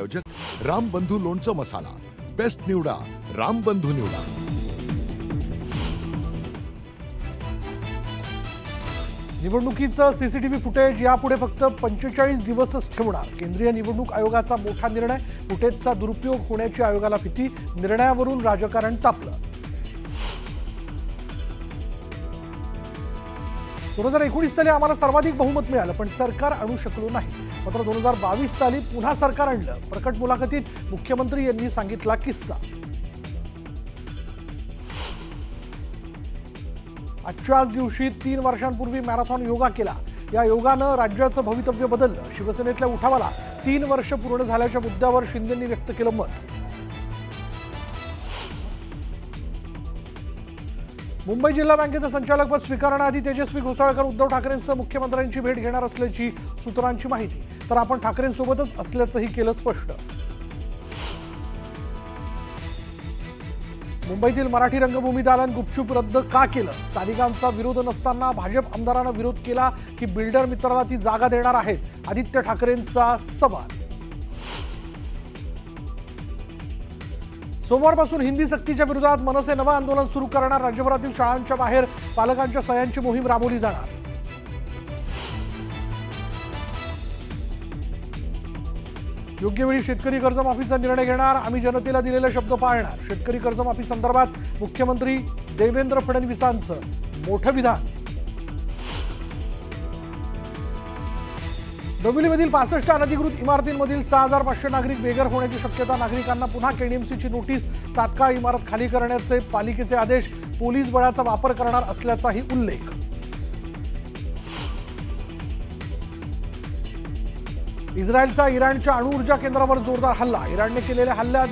आयोजक रामबंधू लोणचं मसाला बेस्ट निवडा रामबंधू निवडा। निवडणुकीचं सीसीटीव्ही फुटेज यापुढे फक्त 45 दिवसच ठेवणार। केंद्रीय निवडणूक आयोगाचा मोठा निर्णय। फुटेजचा दुरुपयोग होण्याची आयोगाला भीती। निर्णयावरून राजकारण तापलं। 2019 साली आम्हाला सर्वाधिक बहुमत मिळालं पण सरकार आणू शकलो नाही। मात्र 2022 साली पुन्हा सरकार आणलं। प्रकट मुलाखतीत मुख्यमंत्री यांनी सांगितला किस्सा। आजच्याच दिवशी 3 वर्षांपूर्वी मॅरेथॉन योगा केला। या योगानं राज्याचं भवितव्य बदललं। शिवसेनेतल्या उठावाला 3 वर्ष पूर्ण झाल्याच्या मुद्द्यावर शिंदेंनी व्यक्त केलं मत। मुंबई जिल्हा बँकेचं संचालकपद स्वीकारण्याआधी तेजस्वी घोसाळकर उद्धव ठाकरेंसह मुख्यमंत्र्यांची भेट घेणार असल्याची सूत्रांची माहिती। तर आपण ठाकरेंसोबतच असल्याचंही केलं स्पष्ट। मुंबईतील मराठी रंगभूमी दालन गुपचूप रद्द का केलं? स्थानिकांचा विरोध नसताना भाजप आमदारांना विरोध केला की बिल्डर मित्राला ती जागा देणार आहेत? आदित्य ठाकरेंचा सवाल। सोमवारपासून हिंदी सक्तीच्या विरोधात मनसे नवं आंदोलन सुरू करणार। राज्यभरातील शाळांच्या बाहेर पालकांच्या सह्यांची मोहीम राबवली जाणार। योग्य वेळी शेतकरी कर्जमाफीचा निर्णय घेणार। आम्ही जनतेला दिलेले शब्द पाळणार। शेतकरी कर्जमाफी संदर्भात मुख्यमंत्री देवेंद्र फडणवीसांचं मोठं विधान। डोंबिवलीमधील 65 अनधिकृत इमारतींमधील 6500 नागरिक बेघर होण्याची शक्यता। नागरिकांना पुन्हा केडीएमसीची नोटीस। तात्काळ इमारत खाली करण्याचे पालिकेचे आदेश। पोलीस बळाचा वापर करणार असल्याचाही उल्लेख। इस्रायलचा इराणच्या अणुऊर्जा केंद्रावर जोरदार हल्ला। इराणने केलेल्या हल्ल्यात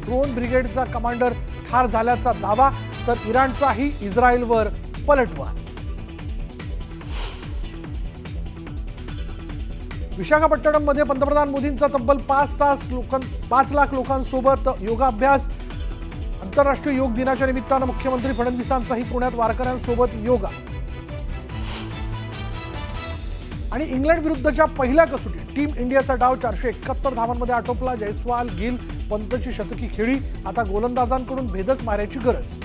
ड्रोन ब्रिगेडचा कमांडर ठार झाल्याचा दावा। तर इराणचाही इस्रायलवर पलटवार। विशाखापट्टणममध्ये पंतप्रधान मोदींचा तब्बल 5 लाख लोकांसोबत योगाभ्यास। आंतरराष्ट्रीय योग दिनाच्या निमित्तानं मुख्यमंत्री फडणवीसांचाही पुण्यात वारकऱ्यांसोबत योगा। आणि इंग्लंड विरुद्धच्या पहिल्या कसोटीत टीम इंडियाचा डाव 471 धावांमध्ये आटोपला। जयस्वाल, गिल, पंतची शतकी खेळी। आता गोलंदाजांकडून भेदक मारायची गरज।